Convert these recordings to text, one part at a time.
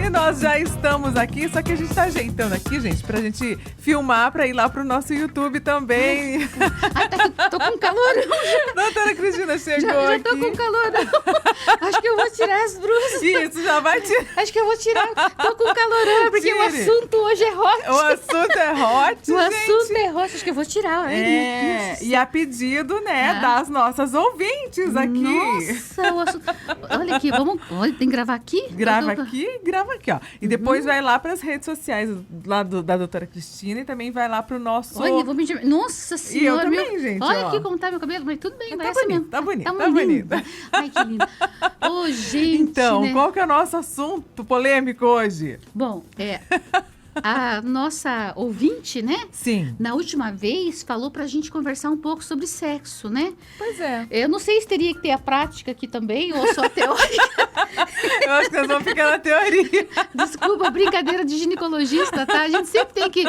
E nós já estamos aqui, só que a gente tá ajeitando aqui, gente, pra gente filmar, pra ir lá pro nosso YouTube também. Ai, tô com calorão. Doutora Cristina chegou Já aqui. tô com calorão. Acho que eu vou tirar as brusas. Isso, já vai tirar. Acho que eu vou tirar. Tô com calorão, porque Tire. o assunto hoje é hot. O assunto é hot, O gente. assunto é hot. Acho que eu vou tirar. Ai, E a pedido, né, das nossas ouvintes aqui. Nossa, o assunto... Olha aqui, olha, tem que gravar aqui? Grava aqui, ó. E depois vai lá para as redes sociais lá da doutora Cristina e também vai lá pro nosso... Olha, eu vou pedir... Nossa Senhora. E eu também, gente, Olha ó. aqui como tá meu cabelo, mas tudo bem, vai Tá assim bonito, mesmo. tá bonito, Tá tá bonito. bonito. Ai, que lindo. Ô, gente, Então, né? qual que é o nosso assunto polêmico hoje? Bom, a nossa ouvinte, né? Sim. Na última vez, falou pra gente conversar um pouco sobre sexo, né? Pois é. Eu não sei se teria que ter a prática aqui também, ou só a teoria. Eu acho que nós vamos ficar na teoria. Desculpa, brincadeira de ginecologista, tá? A gente sempre tem que...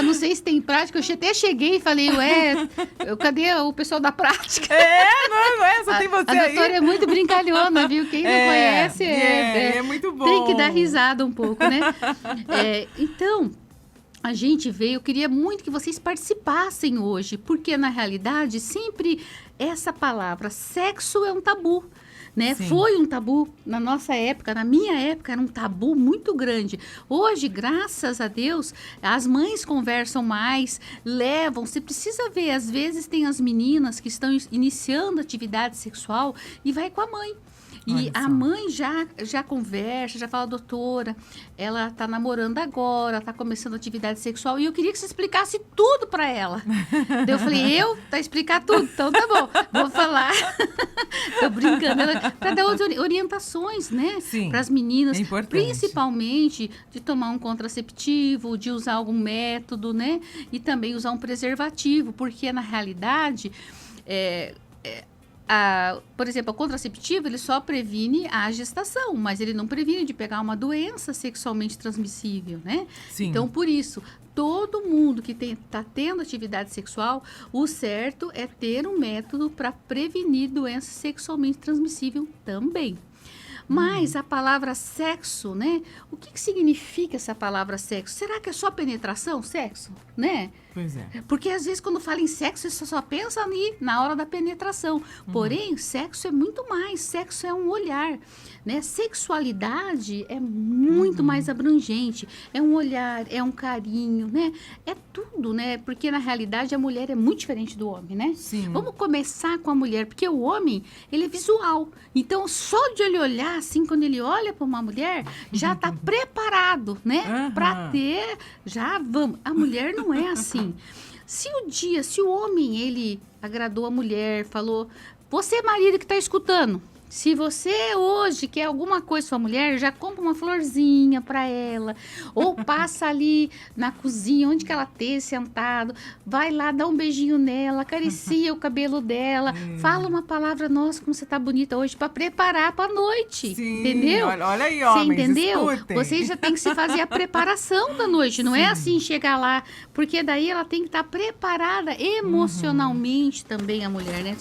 não sei se tem prática. Eu até cheguei e falei, cadê o pessoal da prática? Não é? Só tem você A aí. doutora é muito brincalhona, viu? Quem não conhece é muito bom. tem que dar risada um pouco, né? Então, a gente veio, eu queria muito que vocês participassem hoje, porque na realidade sempre essa palavra sexo é um tabu. Né? Foi um tabu na nossa época, na minha época era um tabu muito grande. Hoje, graças a Deus, as mães conversam mais, levam. Você precisa ver, às vezes tem as meninas que estão iniciando atividade sexual e vai com a mãe. E a mãe já conversa, já fala, doutora, ela tá namorando agora, tá começando atividade sexual, e eu queria que você explicasse tudo para ela. Daí eu falei, tá explicar tudo? Então tá bom, vou falar. Tô brincando, para dar orientações, né? Para as meninas, principalmente de tomar um contraceptivo, de usar algum método, né? E também usar um preservativo, porque na realidade, por exemplo, o contraceptivo, ele só previne a gestação, mas ele não previne de pegar uma doença sexualmente transmissível, né? Sim. Então, por isso, todo mundo que está tendo atividade sexual, o certo é ter um método para prevenir doença sexualmente transmissível também. Mas a palavra sexo, né? O que significa essa palavra sexo? Será que é só penetração, sexo, né? Pois é. Porque às vezes quando fala em sexo, você só pensa ali na hora da penetração. Porém, sexo é muito mais. Sexo é um olhar, né? Sexualidade é muito mais abrangente. É um olhar, é um carinho, né? É tudo, né? Porque na realidade a mulher é muito diferente do homem, né? Sim. Vamos começar com a mulher, porque o homem, ele é visual. Então, só de ele olhar assim, quando ele olha para uma mulher, já está preparado, né? Para ter, já vamos. A mulher não é assim. Se o homem, ele agradou a mulher, falou, você marido que está escutando, se você hoje quer alguma coisa com sua mulher, já compra uma florzinha para ela, ou passa ali na cozinha, onde que ela esteja sentado, vai lá, dá um beijinho nela, acaricia o cabelo dela, fala uma palavra, nossa, como você tá bonita hoje, para preparar para a noite. Sim, entendeu? Olha aí, homens, você entendeu? escutem. Você já tem que se fazer a preparação da noite, não é assim chegar lá, porque daí ela tem que estar preparada emocionalmente também, a mulher, né?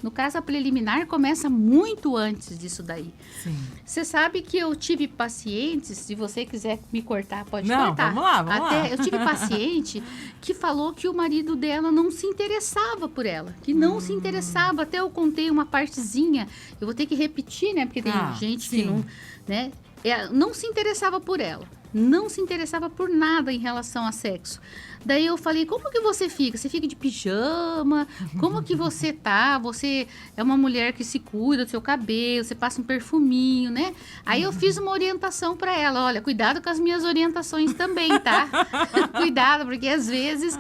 No caso, a preliminar começa muito antes disso daí. Sim. Você sabe que eu tive pacientes, se você quiser me cortar, pode Não, cortar. vamos lá. Eu tive paciente que falou que o marido dela não se interessava por ela, que não se interessava. Até eu contei uma partezinha, eu vou ter que repetir, né? Porque tem gente que não, né? Não se interessava por ela. Não se interessava por nada em relação a sexo. Daí eu falei, como que você fica? Você fica de pijama? Como que você tá? Você é uma mulher que se cuida do seu cabelo, você passa um perfuminho, né? Aí eu fiz uma orientação para ela. Olha, cuidado com as minhas orientações também, tá? Cuidado, porque às vezes...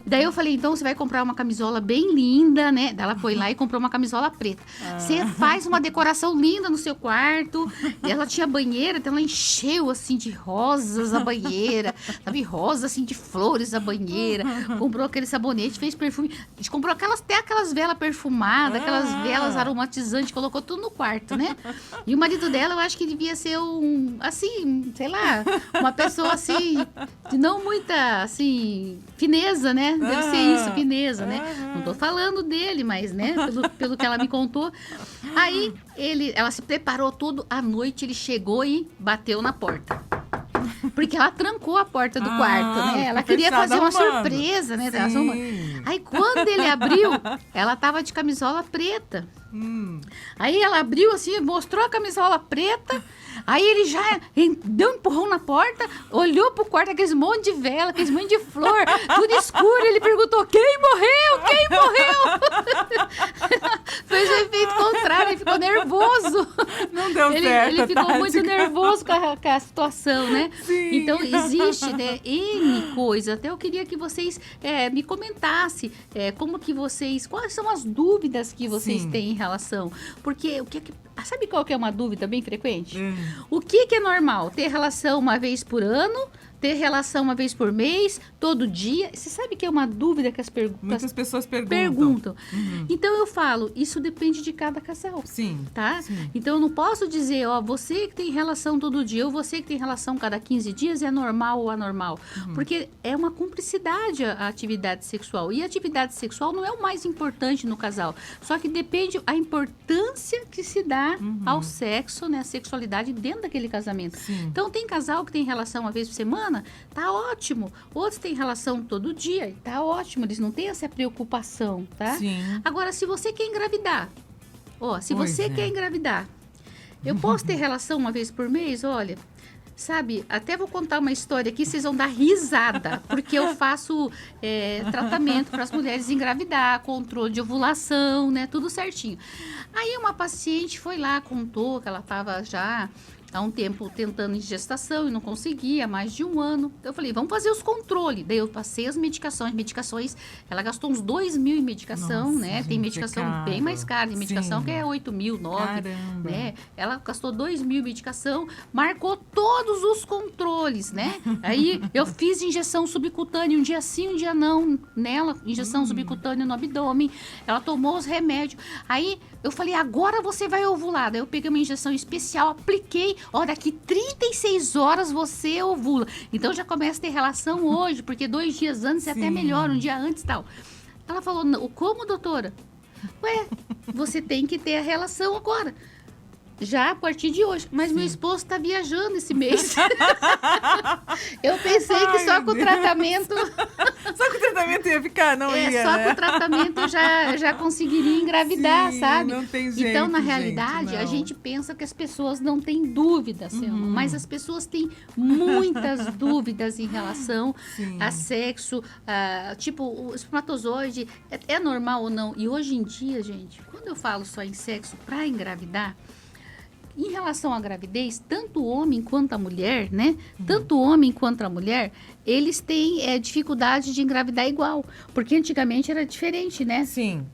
Daí eu falei, então você vai comprar uma camisola bem linda, né? Ela foi lá e comprou uma camisola preta. Você faz uma decoração linda no seu quarto. E ela tinha banheira, então ela encheu assim de rosas a banheira, sabe, rosa assim de flores a banheira, comprou aquele sabonete, fez perfume, a gente comprou até aquelas velas perfumadas, aquelas velas aromatizantes, colocou tudo no quarto, né? E o marido dela, eu acho que devia ser assim, sei lá, uma pessoa assim, de não muita, assim, fineza, né? Deve ser isso, fineza, né? Não tô falando dele, mas, né, pelo que ela me contou. Aí, ela se preparou tudo, à noite ele chegou e bateu na porta. Porque ela trancou a porta do quarto, né? Ela queria fazer uma surpresa, né? Aí, quando ele abriu, ela tava de camisola preta. Aí ela abriu assim, mostrou a camisola preta. Aí ele já deu um empurrão na porta, olhou pro quarto, aqueles monte de vela, aqueles monte de flor, tudo escuro. Ele perguntou: quem morreu? Quem morreu? Fez o efeito contrário, ele ficou nervoso. Não deu certo. Ele ficou muito nervoso com a situação, né? Sim. Então, existe, né, N coisa. Até eu queria que vocês me comentassem quais são as dúvidas que vocês têm em relação. Porque sabe qual que é uma dúvida bem frequente? O que é normal? Ter relação uma vez por ano? Ter relação uma vez por mês? Todo dia? Você sabe que é uma dúvida que muitas pessoas perguntam. Então eu falo, isso depende de cada casal. Sim. Tá? Sim. Então eu não posso dizer, você que tem relação todo dia ou você que tem relação cada 15 dias é normal ou anormal. Porque é uma cumplicidade a atividade sexual. E a atividade sexual não é o mais importante no casal. Só que depende a importância que se dá ao sexo, né? A sexualidade dentro daquele casamento. Sim. Então tem casal que tem relação uma vez por semana, tá ótimo. Outros têm relação todo dia, tá ótimo. Eles não têm essa preocupação, tá? Sim. Agora, se você quer engravidar, quer engravidar, eu posso ter relação uma vez por mês? Olha, sabe, até vou contar uma história aqui, vocês vão dar risada, porque eu faço tratamento para as mulheres engravidar, controle de ovulação, né, tudo certinho. Aí uma paciente foi lá, contou que ela estava já há um tempo tentando em gestação e não conseguia, há mais de 1 ano. Eu falei, vamos fazer os controles. Daí eu passei as medicações, ela gastou uns 2 mil em medicação, nossa, né? Gente, tem medicação bem mais cara, tem medicação que é 8 mil, 9, Caramba. né? Ela gastou 2 mil em medicação, marcou todos os controles, né? Aí eu fiz injeção subcutânea, um dia sim, um dia não, nela, injeção subcutânea no abdômen. Ela tomou os remédios. Aí eu falei, agora você vai ovular. Daí eu peguei uma injeção especial, apliquei. Daqui 36 horas você ovula. Então já começa a ter relação hoje, porque 2 dias antes é até melhor, um dia antes e tal. Ela falou, como, doutora? Ué, você tem que ter a relação agora. Já a partir de hoje. Mas meu esposo está viajando esse mês. Eu pensei que só com o tratamento... Só com o tratamento ia ficar, não ia, só né? com o tratamento eu já conseguiria engravidar, Sim, sabe? não tem jeito, então, na realidade, gente, a gente pensa que as pessoas não têm dúvidas, mas as pessoas têm muitas dúvidas em relação a sexo, tipo, o espermatozoide é normal ou não? E hoje em dia, gente, quando eu falo só em sexo para engravidar, em relação à gravidez, tanto o homem quanto a mulher, né? Tanto o homem quanto a mulher, eles têm dificuldade de engravidar igual. Porque antigamente era diferente, né? Sim.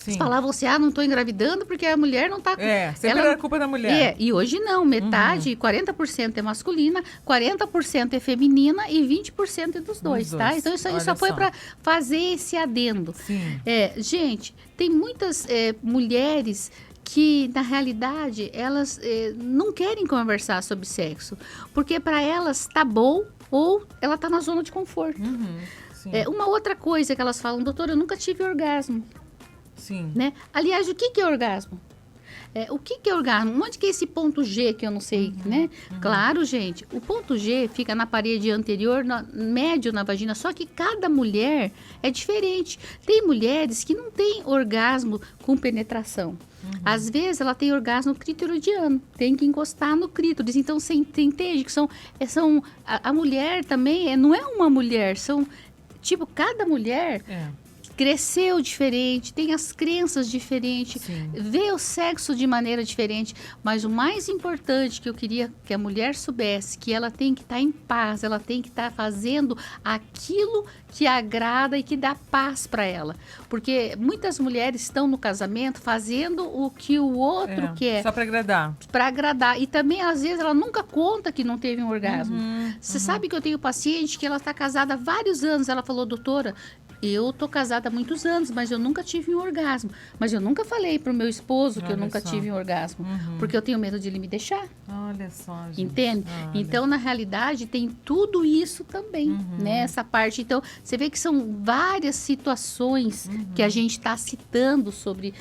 Eles falavam assim, não estou engravidando porque a mulher não está... Sempre era culpa da mulher. E hoje não, metade, 40% é masculina, 40% é feminina e 20% é dos dois, tá? Então isso aí só foi para fazer esse adendo. Sim. Gente, tem muitas mulheres que, na realidade, elas não querem conversar sobre sexo, porque para elas tá bom ou ela tá na zona de conforto. Uma outra coisa que elas falam, doutora, eu nunca tive orgasmo. Sim. Né? Aliás, o que é orgasmo? O que é orgasmo? Onde que é esse ponto G que eu não sei, né? Claro, gente, o ponto G fica na parede anterior, médio na vagina, só que cada mulher é diferente. Tem mulheres que não têm orgasmo com penetração. Às vezes ela tem orgasmo clitoridiano, tem que encostar no clítoris. Então você entende que a mulher também não é uma mulher, são tipo cada mulher cresceu diferente, tem as crenças diferentes, vê o sexo de maneira diferente, mas o mais importante que eu queria que a mulher soubesse, que ela tem que estar em paz, ela tem que estar fazendo aquilo que agrada e que dá paz para ela, porque muitas mulheres estão no casamento fazendo o que o outro quer. Só para agradar. Para agradar. E também, às vezes, ela nunca conta que não teve um orgasmo. Você sabe que eu tenho paciente que ela está casada há vários anos, ela falou, doutora, eu tô casada há muitos anos, mas eu nunca tive um orgasmo. Mas eu nunca falei pro meu esposo que eu nunca tive um orgasmo. Porque eu tenho medo de ele me deixar. Olha só, gente. Entende? Então, na realidade, tem tudo isso também, né? Essa parte. Então, você vê que são várias situações que a gente está citando sobre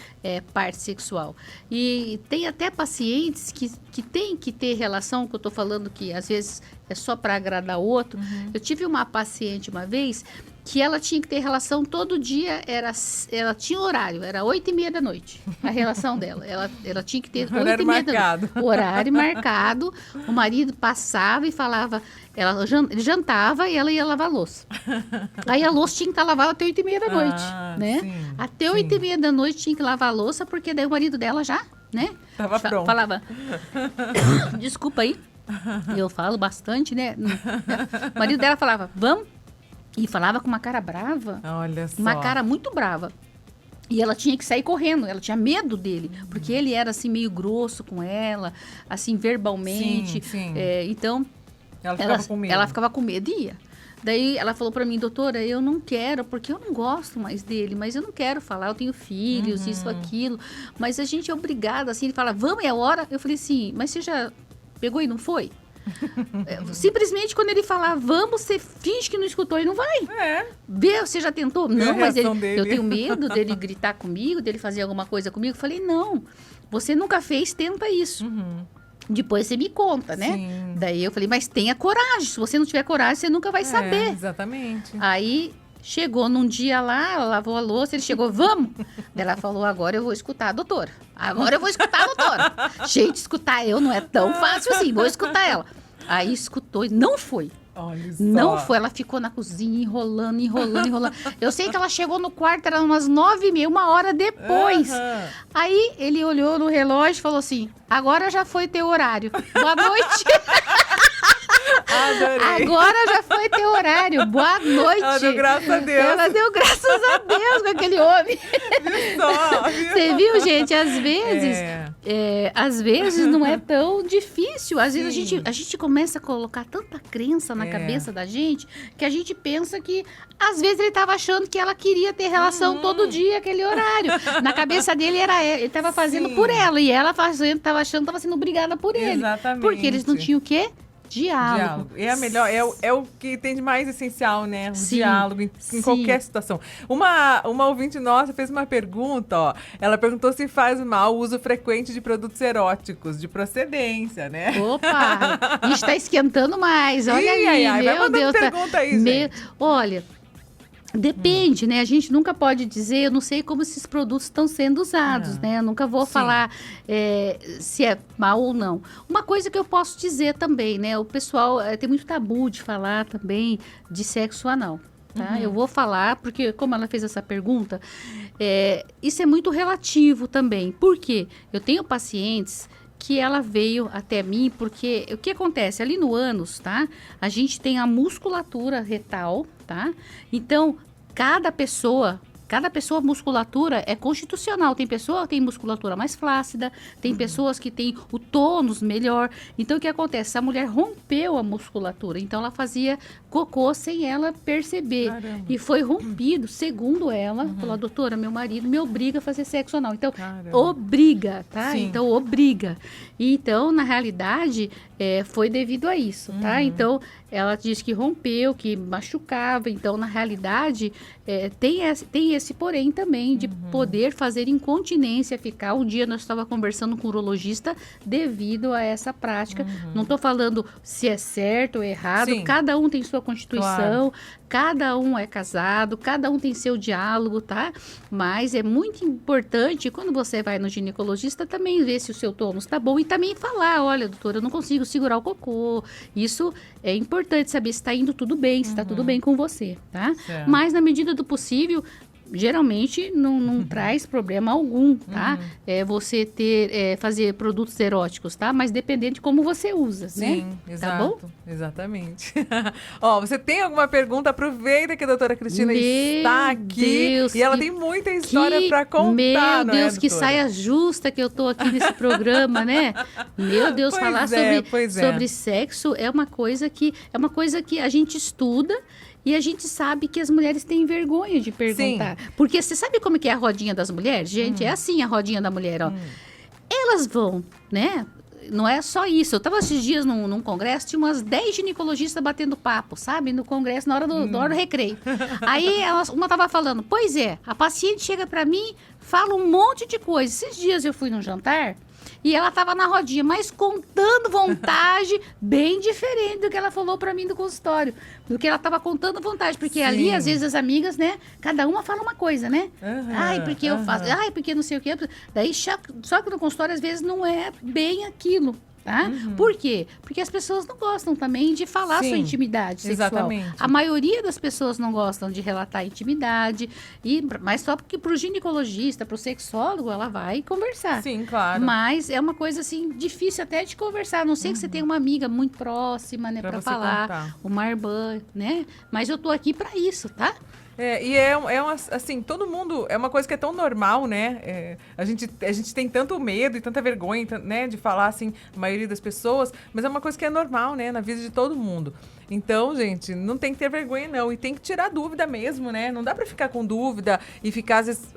parte sexual. E tem até pacientes que têm que ter relação, que eu tô falando que às vezes é só para agradar o outro. Eu tive uma paciente uma vez que ela tinha que ter relação todo dia, ela tinha horário, era 8h30 da noite, a relação dela. Ela tinha que ter 8h30 da noite. Horário marcado. O marido passava e falava, ele jantava e ela ia lavar a louça. Aí a louça tinha que estar lavada até 8h30 da noite, né? Sim, até 8h30 da noite tinha que lavar a louça, porque daí o marido dela já, né? Tava pronto. Falava, desculpa aí, eu falo bastante, né? O marido dela falava, vamos? E falava com uma cara brava. Olha só. Uma cara muito brava. E ela tinha que sair correndo, ela tinha medo dele. Porque ele era, assim, meio grosso com ela, assim, verbalmente. Sim. Então, ela ficava com medo. Ela ficava com medo e ia. Daí ela falou pra mim, doutora, eu não quero, porque eu não gosto mais dele, mas eu não quero falar, eu tenho filhos, isso, aquilo. Mas a gente é obrigada, assim, ele fala, vamos, é a hora? Eu falei assim, mas você já pegou e não foi? Simplesmente quando ele falar vamos, você finge que não escutou e não vai. Vê, você já tentou? Não, mas eu tenho medo dele gritar comigo, dele fazer alguma coisa comigo. Eu falei, não, você nunca fez, tenta isso. Depois você me conta, né? Sim. Daí eu falei, mas tenha coragem. Se você não tiver coragem, você nunca vai saber. Exatamente. Aí chegou num dia lá, ela lavou a louça, ele chegou, vamos? Daí ela falou, agora eu vou escutar a doutora. Agora eu vou escutar a doutora. Gente, escutar eu não é tão fácil assim, vou escutar ela. Aí escutou e não foi. Olha só. Não foi, ela ficou na cozinha enrolando. Eu sei que ela chegou no quarto, era umas 9h30, 1 hora depois. Aí ele olhou no relógio e falou assim, agora já foi teu horário. Boa noite. Adorei. Agora já foi teu horário. Boa noite. Ela deu graças a Deus. Ela deu graças a Deus com aquele homem. Você viu, gente? Às vezes não é tão difícil. Às vezes a gente começa a colocar tanta crença na cabeça da gente que a gente pensa que às vezes ele estava achando que ela queria ter relação todo dia, aquele horário. Na cabeça dele era ele estava fazendo por ela e ela estava achando que estava sendo obrigada por ele. Exatamente. Porque eles não tinham o quê? Diálogo. É a melhor, é o que tem de mais essencial, né? O diálogo em qualquer situação. Uma ouvinte nossa fez uma pergunta, ó. Ela perguntou se faz mal o uso frequente de produtos eróticos, de procedência, né? Opa! A gente tá esquentando mais. Olha aí, meu Deus. Pergunta aí, gente. Olha, depende, né? A gente nunca pode dizer, eu não sei como esses produtos estão sendo usados, né? Eu nunca vou falar se é mal ou não. Uma coisa que eu posso dizer também, né? O pessoal tem muito tabu de falar também de sexo anal. Tá? Eu vou falar, porque como ela fez essa pergunta, isso é muito relativo também. Por quê? Eu tenho pacientes que ela veio até mim, porque o que acontece? Ali no ânus, tá? A gente tem a musculatura retal, tá? Então, cada pessoa musculatura é constitucional. Tem pessoa que tem musculatura mais flácida, tem pessoas que têm o tônus melhor. Então, o que acontece? A mulher rompeu a musculatura. Então, ela fazia cocô sem ela perceber. Caramba. E foi rompido, segundo ela. Falou, doutora, meu marido me obriga a fazer sexo anal. Então, obriga, tá? Sim. Então, obriga. Então, na realidade, foi devido a isso, tá? Então, ela diz que rompeu, que machucava. Então, na realidade, tem esse porém também de poder fazer incontinência ficar. Um dia nós estávamos conversando com o urologista devido a essa prática. Não estou falando se é certo ou errado. Sim. Cada um tem sua constituição, cada um é casado, cada um tem seu diálogo, tá? Mas é muito importante, quando você vai no ginecologista, também ver se o seu tônus está bom e também falar, olha, doutora, eu não consigo segurar o cocô. Isso é importante saber se está indo tudo bem, se está tudo bem com você, tá? Certo. Mas na medida do possível, geralmente não traz problema algum, tá? Você fazer produtos eróticos, tá? Mas dependendo de como você usa, né? Sim, exato. Tá bom? Exatamente. Ó, você tem alguma pergunta? Aproveita que a doutora Cristina está aqui. Deus, e ela tem muita história para contar, meu não é, Deus, que doutora? saia justa que eu tô aqui nesse programa, né? Meu Deus, Pois falar sobre sexo é uma coisa que a gente estuda. E a gente sabe que as mulheres têm vergonha de perguntar. Sim. Porque você sabe como que é a rodinha das mulheres? Gente, é assim a rodinha da mulher, ó. Elas vão, né? Não é só isso. Eu estava esses dias num congresso, tinha umas 10 ginecologistas batendo papo, sabe? No congresso, na hora do recreio. Aí uma estava falando, pois é, a paciente chega para mim, fala um monte de coisa. Esses dias eu fui num jantar... E ela estava na rodinha, mas contando vontade bem diferente do que ela falou para mim do consultório. Do que ela estava contando vontade. Porque ali, às vezes, as amigas, né? Cada uma fala uma coisa, né? Ai, porque eu faço. Ai, porque não sei o quê. Daí, só que no consultório, às vezes, não é bem aquilo. Tá? Por quê? Porque as pessoas não gostam também de falar sua intimidade sexual. Exatamente. A maioria das pessoas não gostam de relatar a intimidade, mas só porque pro ginecologista, pro sexólogo, ela vai conversar. Sim, claro. Mas é uma coisa assim, difícil até de conversar. A não sei que você tem uma amiga muito próxima, né, pra falar. Contar. Uma irmã, né? Mas eu tô aqui pra isso, tá? Assim, todo mundo, é uma coisa que é tão normal, né? A gente tem tanto medo e tanta vergonha, né, de falar, assim, a maioria das pessoas, mas é uma coisa que é normal, né, na vida de todo mundo. Então, gente, não tem que ter vergonha, não. E tem que tirar dúvida mesmo, né? Não dá pra ficar com dúvida e ficar, às vezes,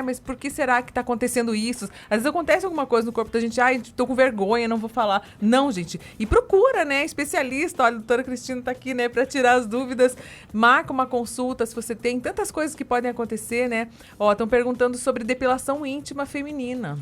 mas por que será que tá acontecendo isso? Às vezes acontece alguma coisa no corpo da gente, tô com vergonha, não vou falar. Não, gente. E procura, né? Especialista. Olha, a doutora Cristina tá aqui, né? Pra tirar as dúvidas. Marca uma consulta se você tem tantas coisas que podem acontecer, né? Ó, estão perguntando sobre depilação íntima feminina.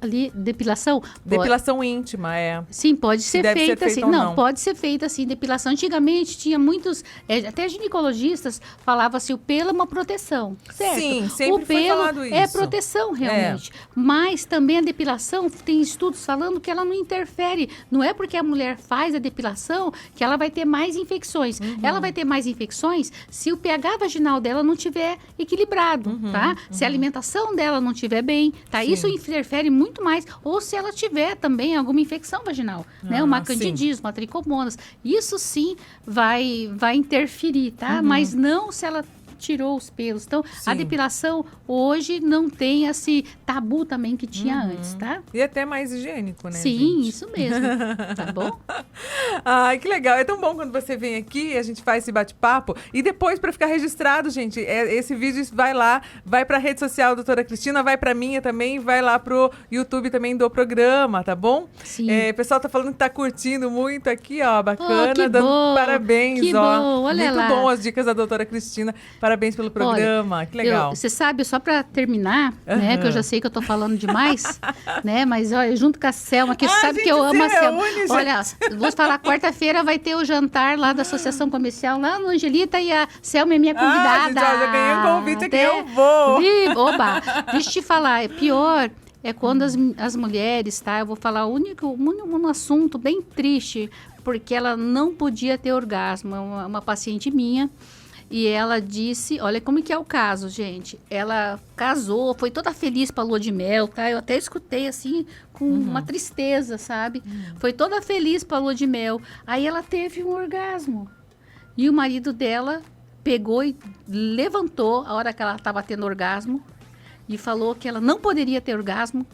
Ali, depilação? Depilação íntima, Sim, pode ser feita assim. Não, pode ser feita assim. Depilação, antigamente tinha muitos, até ginecologistas falavam assim, o pelo é uma proteção, certo? Sim, sempre foi falado isso. É proteção, realmente. Mas também a depilação, tem estudos falando que ela não interfere. Não é porque a mulher faz a depilação que ela vai ter mais infecções. Ela vai ter mais infecções se o pH vaginal dela não tiver equilibrado, tá? Se a alimentação dela não estiver bem, tá? Sim. Isso interfere muito mais, ou se ela tiver também alguma infecção vaginal, né? Uma candidíase, uma tricomonas. Isso sim vai interferir, tá? Mas não se ela tirou os pelos. Então, a depilação hoje não tem esse tabu também que tinha antes, tá? E até mais higiênico, né? Sim, gente? Isso mesmo. Tá bom? Ai, que legal. É tão bom quando você vem aqui e a gente faz esse bate-papo. E depois, para ficar registrado, gente, esse vídeo vai lá, vai pra rede social da doutora Cristina, vai pra minha também, vai lá pro YouTube também do programa, tá bom? Sim. O pessoal tá falando que tá curtindo muito aqui, ó, bacana, que dando bom, parabéns, que ó. Bom, olha muito lá. bom as dicas da doutora Cristina. Parabéns pelo programa, olha, que legal. Você sabe, só para terminar, né, que eu já sei que eu tô falando demais, né, mas olha, junto com a Selma, que sabe que eu amo a Selma. Olha, vou falar, quarta-feira vai ter o jantar lá da Associação Comercial, lá no Angelita, e a Selma é minha convidada. Gente, já ganhei um convite aqui, eu vou. Oba, deixa eu te falar, pior é quando as mulheres, tá, eu vou falar um assunto bem triste, porque ela não podia ter orgasmo, uma paciente minha. E ela disse, olha como que é o caso, gente. Ela casou, foi toda feliz pra lua de mel, tá? Eu até escutei assim, com uma tristeza, sabe? Foi toda feliz pra lua de mel. Aí ela teve um orgasmo. E o marido dela pegou e levantou a hora que ela estava tendo orgasmo e falou que ela não poderia ter orgasmo,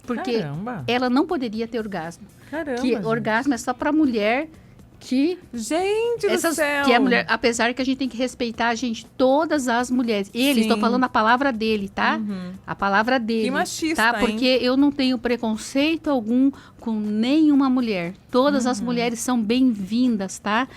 porque ela não poderia ter orgasmo. Caramba, que orgasmo é só pra mulher que... Gente do céu! Que é mulher, apesar que a gente tem que respeitar, gente, todas as mulheres. Estou falando a palavra dele, tá? A palavra dele. Que machista, tá? Porque eu não tenho preconceito algum com nenhuma mulher. Todas as mulheres são bem-vindas, tá?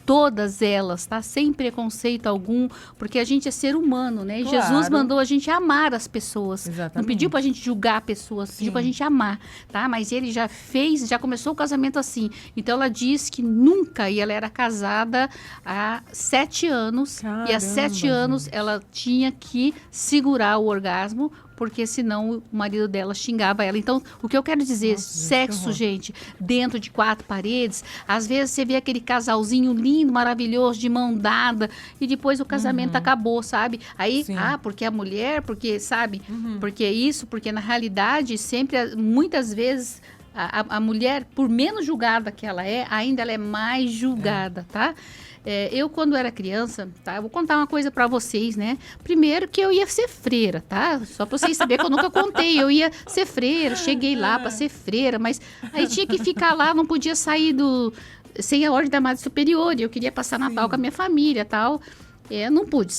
Todas elas, tá? Sem preconceito algum, porque a gente é ser humano, né? E claro. Jesus mandou a gente amar as pessoas. Exatamente. Não pediu pra gente julgar pessoas, pediu pra gente amar, tá? Mas ele já começou o casamento assim. Então ela diz que nunca, e ela era casada há 7 anos, Caramba, e há 7 anos ela tinha que segurar o orgasmo, porque senão o marido dela xingava ela. Então, o que eu quero dizer, Nossa, sexo, gente, dentro de 4 paredes, às vezes você vê aquele casalzinho lindo, maravilhoso, de mão dada, e depois o casamento acabou, sabe? Aí, Sim. porque a mulher, porque, sabe? Porque isso, porque na realidade, sempre, muitas vezes, a mulher, por menos julgada que ela é, ainda ela é mais julgada, tá? Eu, quando era criança, tá? Eu vou contar uma coisa pra vocês, né? Primeiro que eu ia ser freira, tá? Só pra vocês saberem que eu nunca contei. Eu ia ser freira, cheguei lá pra ser freira, mas aí tinha que ficar lá, não podia sair sem a ordem da Madre Superior. Eu queria passar Natal com a minha família, tal. Não pude